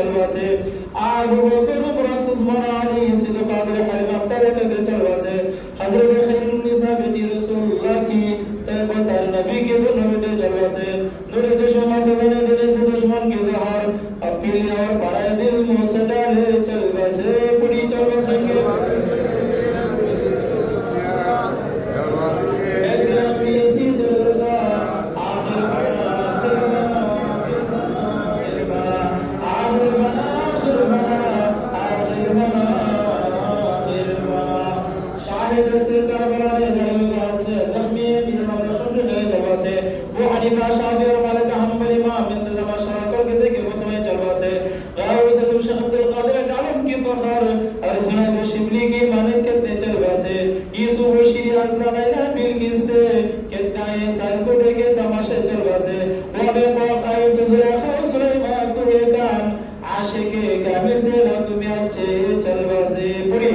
चलवासे आबू बकर मुबरक उस्मान अली सिद्दीक कादिर हलीमा तरीके के चलवासे हजरत खैरुन निसा बिन रसूलुल्लाह की तैयबा तार नबी के दो नबी चलवासे नूर दुश्मन के दिल से दुश्मन के जहर अपील और पराए दिल मुंह से डाले चलवासे पूरी चलवासे के आशिक कामिल दिल में अच्छे चलवासे पूरी